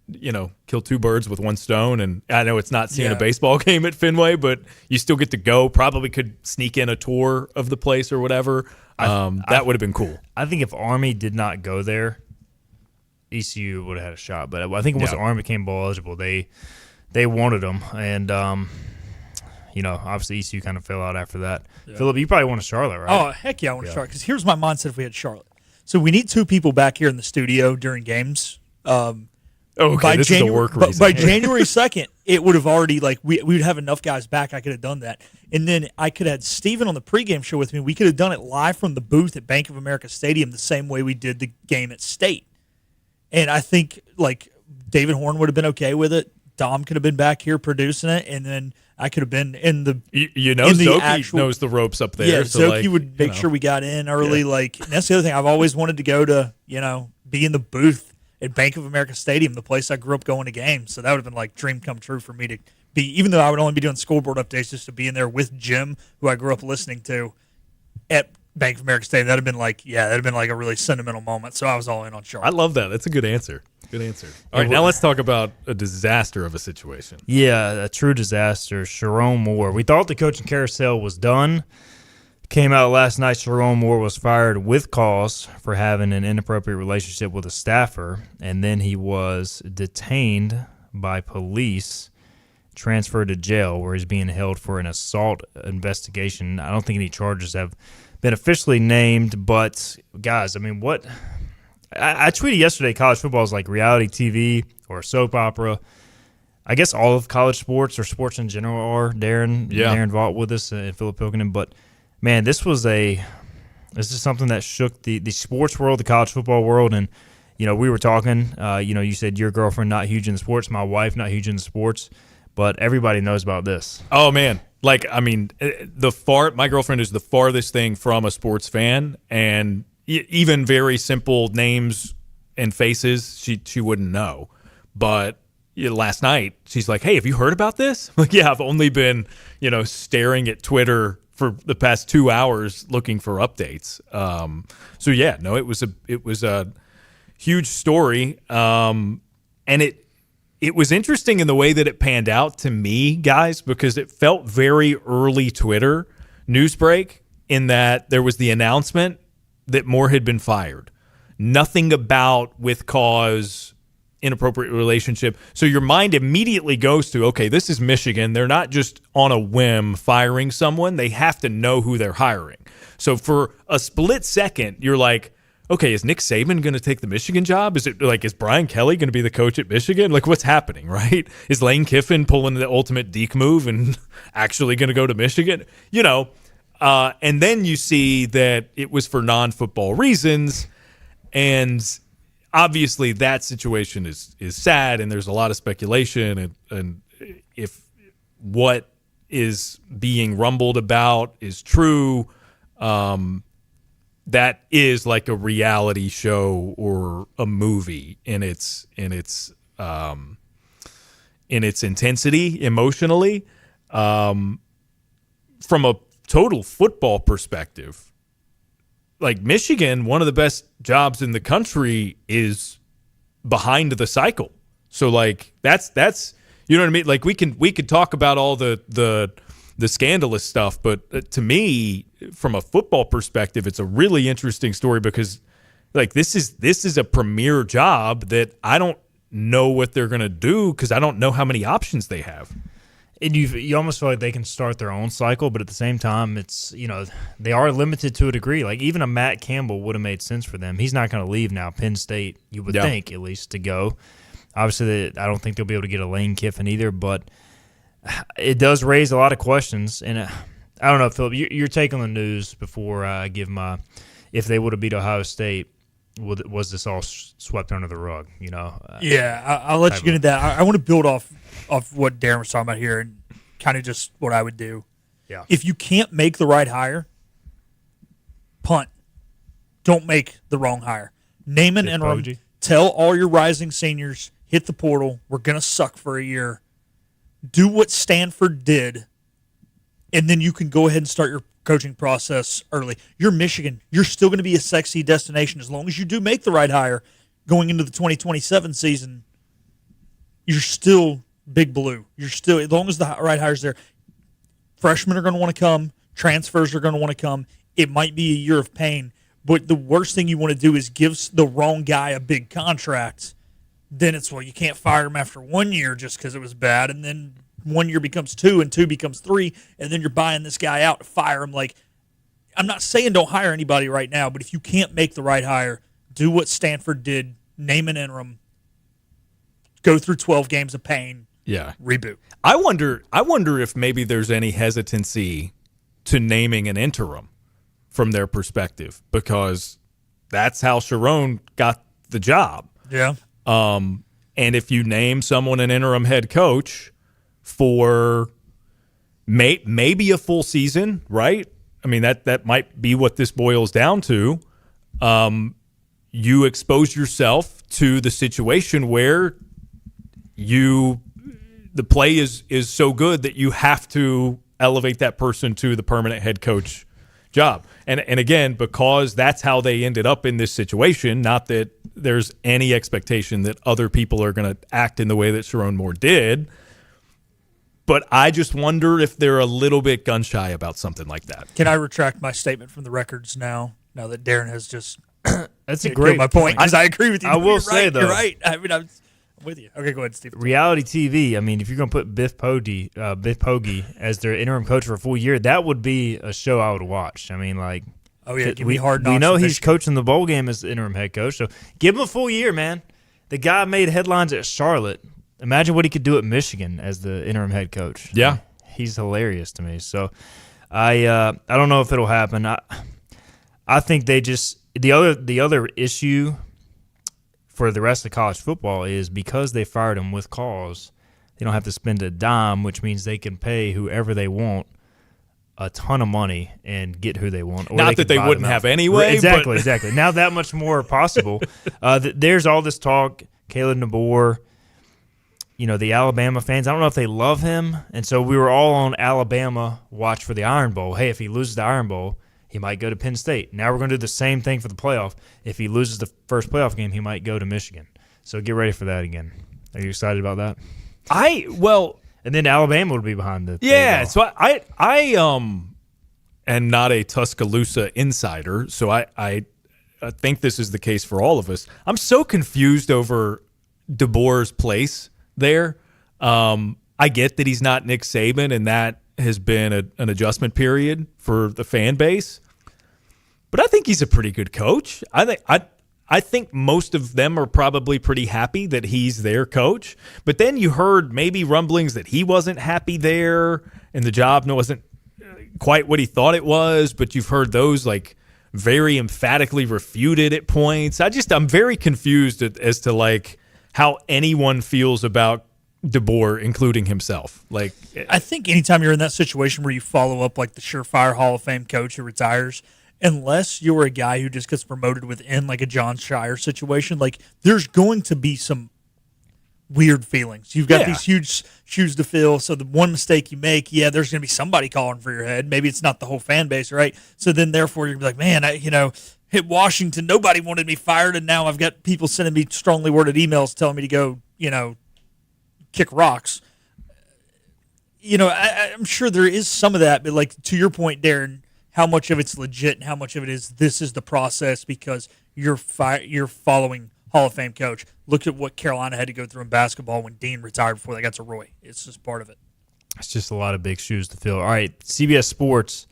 kill two birds with one stone, and I know it's not seeing a baseball game at Fenway, but you still get to go, probably could sneak in a tour of the place or whatever. That would have been cool. I think if Army did not go there, ECU would have had a shot. But I think once Army became bowl eligible, they wanted them. And obviously ECU kind of fell out after that. Yeah. Philip, you probably want a Charlotte, right? Oh, heck yeah, I want a Charlotte. Because here's my mindset if we had Charlotte. So we need two people back here in the studio during games. This is a work reason. By January 2nd, it would have already, we would have enough guys back. I could have done that. And then I could have had Steven on the pregame show with me. We could have done it live from the booth at Bank of America Stadium the same way we did the game at State. And I think, David Horn would have been okay with it. Dom could have been back here producing it, and then I could have been in the Zoki knows the ropes up there. Yeah, so Zoki would make sure we got in early. And that's the other thing. I've always wanted to go to, be in the booth at Bank of America Stadium, the place I grew up going to games. So that would have been dream come true for me to be, even though I would only be doing scoreboard updates, just to be in there with Jim, who I grew up listening to at Bank of America Stadium. That'd have been a really sentimental moment. So I was all in on Charlotte. I love that. That's a good answer. Good answer. All right, now let's talk about a disaster of a situation. Yeah, a true disaster. Chiron Moore. We thought the coaching carousel was done. Came out last night, Chiron Moore was fired with cause for having an inappropriate relationship with a staffer, and then he was detained by police, transferred to jail, where he's being held for an assault investigation. I don't think any charges have been officially named, but guys, I mean, what? I tweeted yesterday, college football is like reality TV or soap opera. I guess all of college sports or sports in general are. Darren Vaught with us and Philip Pilkington. But, man, this is something that shook the sports world, the college football world. And, we were talking, you said your girlfriend not huge in sports, my wife not huge in sports. But everybody knows about this. Oh, man. My girlfriend is the farthest thing from a sports fan, and even very simple names and faces, she wouldn't know. But last night, she's like, "Hey, have you heard about this?" Like, yeah, I've only been, staring at Twitter for the past 2 hours looking for updates. It was a huge story, and it was interesting in the way that it panned out to me, guys, because it felt very early Twitter news break in that there was the announcement that Moore had been fired. Nothing about with cause, inappropriate relationship. So your mind immediately goes to, okay, this is Michigan. They're not just on a whim firing someone. They have to know who they're hiring. So for a split second, you're like, okay, is Nick Saban going to take the Michigan job? Is Brian Kelly going to be the coach at Michigan? Like, what's happening, right? Is Lane Kiffin pulling the ultimate deke move and actually going to go to Michigan? And then you see that it was for non-football reasons, and obviously that situation is sad, and there's a lot of speculation, and if what is being rumbled about is true, that is like a reality show or a movie in its intensity emotionally. From a total football perspective, like Michigan, one of the best jobs in the country is behind the cycle. So like that's you know what I mean? Like we could talk about all the scandalous stuff, but to me, from a football perspective, it's a really interesting story because like this is a premier job that I don't know what they're going to do because I don't know how many options they have. And you almost feel like they can start their own cycle, but at the same time, it's they are limited to a degree. Like even a Matt Campbell would have made sense for them. He's not going to leave now. Penn State, you would think at least to go. Obviously, I don't think they'll be able to get a Lane Kiffin either, but it does raise a lot of questions. And I don't know, Philip, your take on the news before I give my if they would have beat Ohio State. Was this all swept under the rug? I'll let you get into that. I want to build off what Darren was talking about here and kind of just what I would do. Yeah. If you can't make the right hire, punt. Don't make the wrong hire. Name an interim. Tell all your rising seniors, hit the portal. We're going to suck for a year. Do what Stanford did, and then you can go ahead and start your coaching process early. You're Michigan. You're still going to be a sexy destination as long as you do make the right hire going into the 2027 season. You're still Big Blue. You're still, as long as the right hire's there, freshmen are going to want to come. Transfers are going to want to come. It might be a year of pain, but the worst thing you want to do is give the wrong guy a big contract. Then it's, you can't fire him after 1 year just because it was bad, and then 1 year becomes 2 and 2 becomes 3, and then you're buying this guy out to fire him. Like, I'm not saying don't hire anybody right now, but if you can't make the right hire, do what Stanford did, name an interim, go through 12 games of pain, reboot. I wonder if maybe there's any hesitancy to naming an interim from their perspective because that's how Chiron got the job. Yeah. And if you name someone an interim head coach for maybe a full season, right? I mean, that might be what this boils down to. You expose yourself to the situation where the play is so good that you have to elevate that person to the permanent head coach job. And again, because that's how they ended up in this situation, not that there's any expectation that other people are going to act in the way that Chiron Moore did, but I just wonder if they're a little bit gun shy about something like that. Can I retract my statement from the records now that Darren has just that's a great my point, because I agree with you. I will say, though. You're right. I mean, I'm with you. Okay, go ahead, Steve. Reality TV, I mean, if you're going to put Biff Poggi as their interim coach for a full year, that would be a show I would watch. I mean, like, oh yeah, give me Hard Knocks. We know he's coaching the bowl game as the interim head coach, so give him a full year, man. The guy made headlines at Charlotte. Imagine what he could do at Michigan as the interim head coach. Yeah, he's hilarious to me. So I don't know if it'll happen. I think they just the other issue for the rest of college football is because they fired him with cause, they don't have to spend a dime, which means they can pay whoever they want a ton of money and get who they want. Or Not that they wouldn't have anyway. Exactly. Now that much more possible. There's all this talk, Caleb DeBoer, the Alabama fans, I don't know if they love him, and so we were all on Alabama watch for the Iron Bowl. Hey, if he loses the Iron Bowl, he might go to Penn State. Now we're going to do the same thing for the playoff. If he loses the first playoff game, he might go to Michigan. So get ready for that again. Are you excited about that? And then Alabama would be behind the So I am not a Tuscaloosa insider, so I think this is the case for all of us. I'm so confused over DeBoer's place there. I get that he's not Nick Saban, and that has been an adjustment period for the fan base, but I think he's a pretty good coach. I think most of them are probably pretty happy that he's their coach, but then you heard maybe rumblings that he wasn't happy there and the job wasn't quite what he thought it was, but you've heard those like very emphatically refuted at points. I'm very confused as to like how anyone feels about DeBoer, including himself. Like, I think anytime you're in that situation where you follow up like the surefire Hall of Fame coach who retires, unless you're a guy who just gets promoted within like a John Shire situation, like there's going to be some weird feelings. You've got these huge shoes to fill, so the one mistake you make, there's going to be somebody calling for your head. Maybe it's not the whole fan base, right? So then therefore you're like, man, hit Washington, nobody wanted me fired, and now I've got people sending me strongly worded emails telling me to go, kick rocks. I'm sure there is some of that, but like to your point, Darren, how much of it's legit and how much of it is this is the process because you're following Hall of Fame coach. Look at what Carolina had to go through in basketball when Dean retired before they got to Roy. It's just part of it. It's just a lot of big shoes to fill. All right, CBS Sports,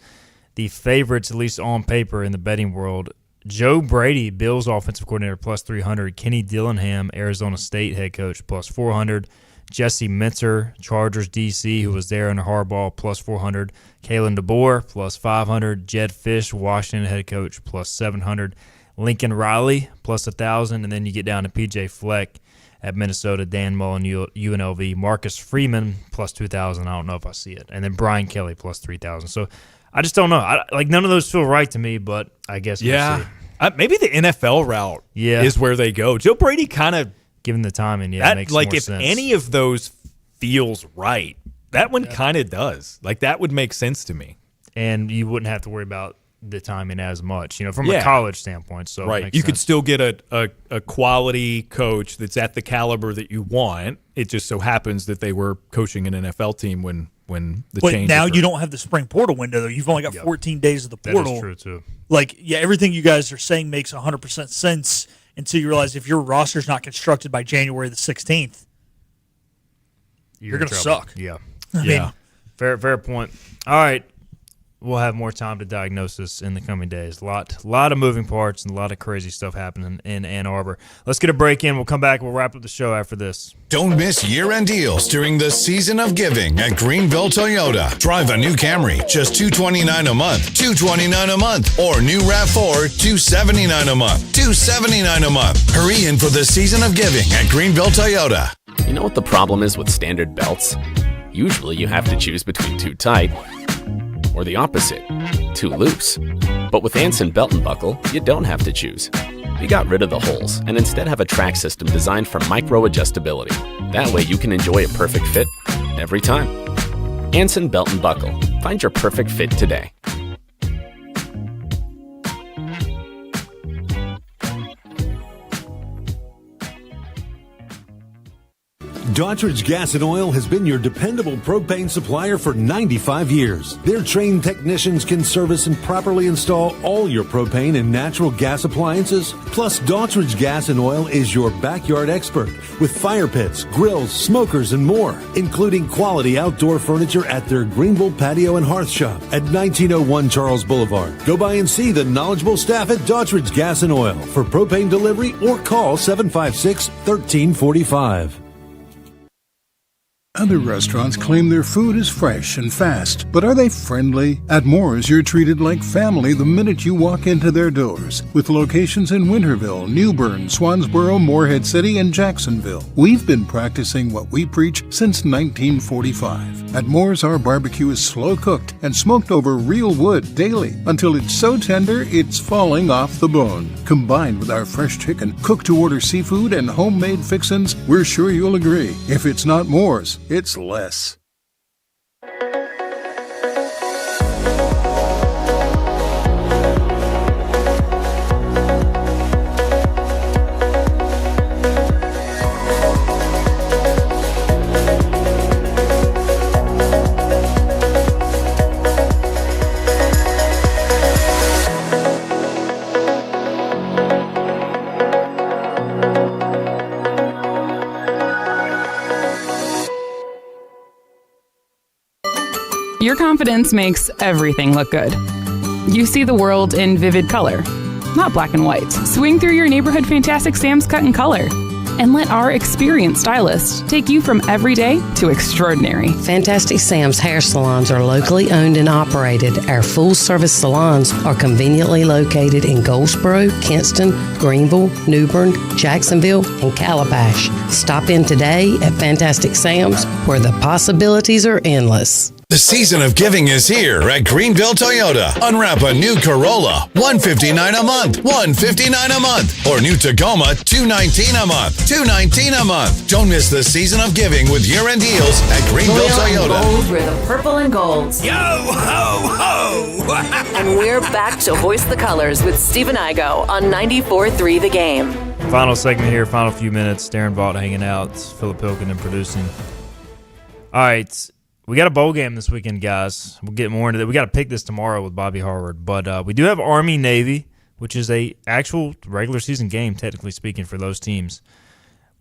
the favorites, at least on paper in the betting world. Joe Brady, Bills offensive coordinator, plus 300. Kenny Dillingham, Arizona State head coach, plus 400. Jesse Minter, Chargers DC, who was there under Harbaugh, plus 400. Kalen DeBoer, plus 500. Jed Fish, Washington head coach, plus 700. Lincoln Riley, plus 1,000. And then you get down to PJ Fleck at Minnesota, Dan Mullen, UNLV. Marcus Freeman, plus 2,000. I don't know if I see it. And then Brian Kelly, plus 3,000. So I just don't know. None of those feel right to me, but I guess we'll see. Maybe the NFL route is where they go. Joe Brady kind of, given the timing, makes like more if sense. Any of those feels right, that one kind of does. Like that would make sense to me, and you wouldn't have to worry about the timing as much, from a college standpoint. So right, you could still get a quality coach that's at the caliber that you want. It just so happens that they were coaching an NFL team when the change. But now occurred. you don't have the spring portal window though. You've only got 14 days of the portal. That is true too. Like everything you guys are saying makes 100% sense. Until you realize if your roster's not constructed by January the 16th, you're going to suck. Yeah. I mean, fair point. All right. we'll have more time to diagnose this in the coming days. A lot of moving parts and a lot of crazy stuff happening in Ann Arbor. Let's get a break in. We'll come back. We'll wrap up the show after this. Don't miss year-end deals during the season of giving at Greenville Toyota. Drive a new Camry, just $229 a month, $229 a month, or new RAV4, $279 a month, $279 a month. Hurry in for the season of giving at Greenville Toyota. You know what the problem is with standard belts? Usually you have to choose between too tight or the opposite, too loose. But with Anson Belt and Buckle, you don't have to choose. We got rid of the holes and instead have a track system designed for micro-adjustability. That way you can enjoy a perfect fit every time. Anson Belt and Buckle. Find your perfect fit today. Daughtridge Gas and Oil has been your dependable propane supplier for 95 years. Their trained technicians can service and properly install all your propane and natural gas appliances. Plus, Daughtridge Gas and Oil is your backyard expert with fire pits, grills, smokers, and more, including quality outdoor furniture at their Greenville Patio and Hearth Shop at 1901 Charles Boulevard. Go by and see the knowledgeable staff at Daughtridge Gas and Oil for propane delivery or call 756-1345. Other restaurants claim their food is fresh and fast, but are they friendly? At Moore's, you're treated like family the minute you walk into their doors. With locations in Winterville, New Bern, Swansboro, Morehead City, and Jacksonville. We've been practicing what we preach since 1945. At Moore's, our barbecue is slow-cooked and smoked over real wood daily until it's so tender it's falling off the bone. Combined with our fresh chicken, cooked-to-order seafood, and homemade fixins, we're sure you'll agree. If it's not Moore's, it's less. Your confidence makes everything look good. You see the world in vivid color, not black and white. Swing through your neighborhood Fantastic Sam's Cut in Color and let our experienced stylists take you from everyday to extraordinary. Fantastic Sam's hair salons are locally owned and operated. Our full-service salons are conveniently located in Goldsboro, Kinston, Greenville, New Bern, Jacksonville, and Calabash. Stop in today at Fantastic Sam's, where the possibilities are endless. The season of giving is here at Greenville Toyota. Unwrap a new Corolla, $159 a month, $159 a month, or new Tacoma, $219 a month, $219 a month. Don't miss the season of giving with year-end deals at Greenville Toyota. Gold, we're the purple and golds. Yo ho ho! And we're back to Hoist the Colors with Steve and Igo on 94.3 The Game. Final segment here, final few minutes. Darren Vaught hanging out, Philip Pilkin and producing. All right. We got a bowl game this weekend, guys. We'll get more into that. We got to pick this tomorrow with Bobby Harvard. But we do have Army-Navy, which is a actual regular season game, technically speaking, for those teams.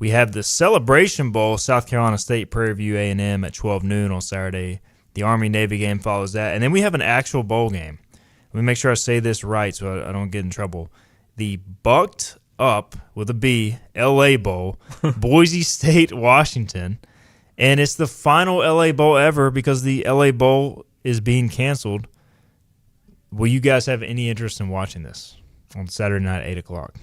We have the Celebration Bowl, South Carolina State, Prairie View A&M at 12 noon on Saturday. The Army-Navy game follows that. And then we have an actual bowl game. Let me make sure I say this right so I don't get in trouble. The Bucked Up, with a B, L.A. Bowl, Boise State, Washington. And it's the final L.A. Bowl ever because the L.A. Bowl is being canceled. Will you guys have any interest in watching this on Saturday night at 8 o'clock?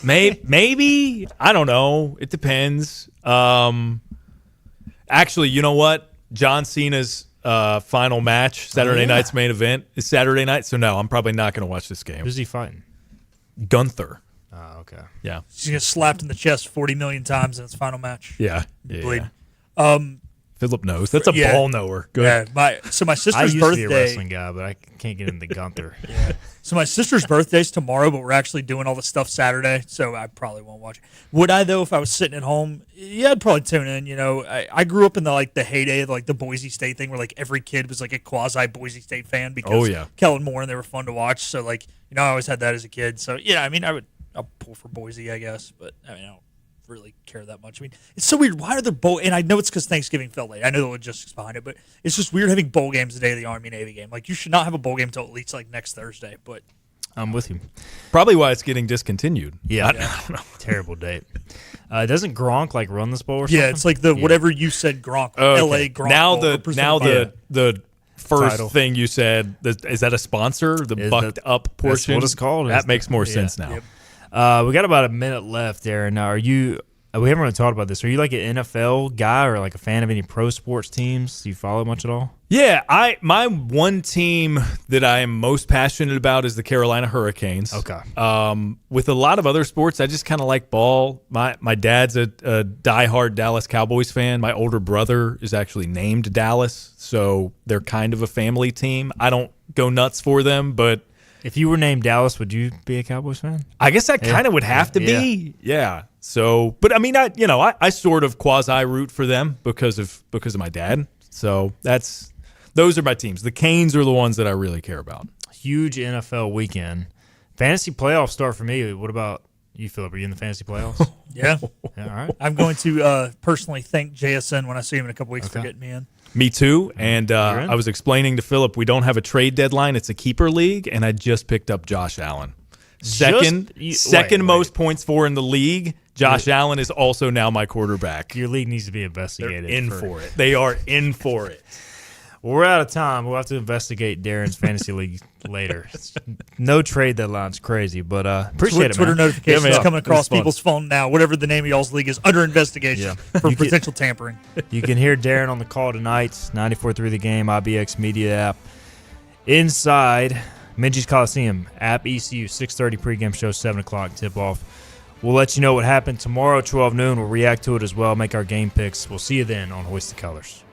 Maybe. I don't know. It depends. Actually, you know what? John Cena's final match, Saturday night's main event, is Saturday night. So, no, I'm probably not going to watch this game. Who's he fighting? Gunther. Oh, okay. Yeah. He's going to get slapped in the chest 40 million times in his final match. Yeah. Bleed. Philip knows. That's a ball knower. Good. Yeah. My sister's I used birthday. to be a wrestling guy, but I can't get into Gunther. Yeah. So my sister's birthday's tomorrow, but we're actually doing all the stuff Saturday, so I probably won't watch it. Would I, though, if I was sitting at home? Yeah, I'd probably tune in. You know, I grew up in the heyday of the Boise State thing, where every kid was a quasi Boise State fan because Kellen Moore, and they were fun to watch. So I always had that as a kid. So yeah, I'll pull for Boise, I guess, but I don't really care that much. I mean, it's so weird. Why are there bowl? And I know it's because Thanksgiving fell late. I know the logistics behind it, but it's just weird having bowl games the day of the Army-Navy game. Like, you should not have a bowl game until at least like next Thursday. But I'm with you. Probably why it's getting discontinued. Yeah, I don't know. Terrible date. Doesn't Gronk like run this bowl or something? Yeah, it's like the whatever you said Gronk, LA Gronk. Now the first Title. thing you said, is that a sponsor? The bucked up portion? That's what it's called. That makes more sense now. Yep. We got about a minute left, Aaron. Now, we haven't really talked about this. Are you like an NFL guy or like a fan of any pro sports teams? Do you follow much at all? Yeah, my one team that I am most passionate about is the Carolina Hurricanes. Okay. With a lot of other sports, I just kind of like ball. My dad's a diehard Dallas Cowboys fan. My older brother is actually named Dallas, so they're kind of a family team. I don't go nuts for them, but if you were named Dallas, would you be a Cowboys fan? I guess I kind of would have to be. Yeah. So, but I mean, I sort of quasi root for them because of my dad. So those are my teams. The Canes are the ones that I really care about. Huge NFL weekend. Fantasy playoffs start for me. What about you, Philip? Are you in the fantasy playoffs? Yeah. All right. I'm going to personally thank JSN when I see him in a couple weeks for getting me in. Me too. And I was explaining to Philip, we don't have a trade deadline. It's a keeper league, and I just picked up Josh Allen. Second most points for in the league. Josh Allen is also now my quarterback. Your league needs to be investigated. They're in for it. They are in for it. Well, we're out of time. We'll have to investigate Darren's fantasy league later. No trade deadline's crazy, but appreciate it, Twitter man. notifications coming across people's phone now. Whatever the name of y'all's league is, under investigation for potential tampering. You can hear Darren on the call tonight, 94.3 The Game, IBX Media app. Inside Minji's Coliseum, app ECU, 6:30 pregame show, 7 o'clock tip-off. We'll let you know what happened tomorrow, 12 noon. We'll react to it as well, make our game picks. We'll see you then on Hoist the Colors.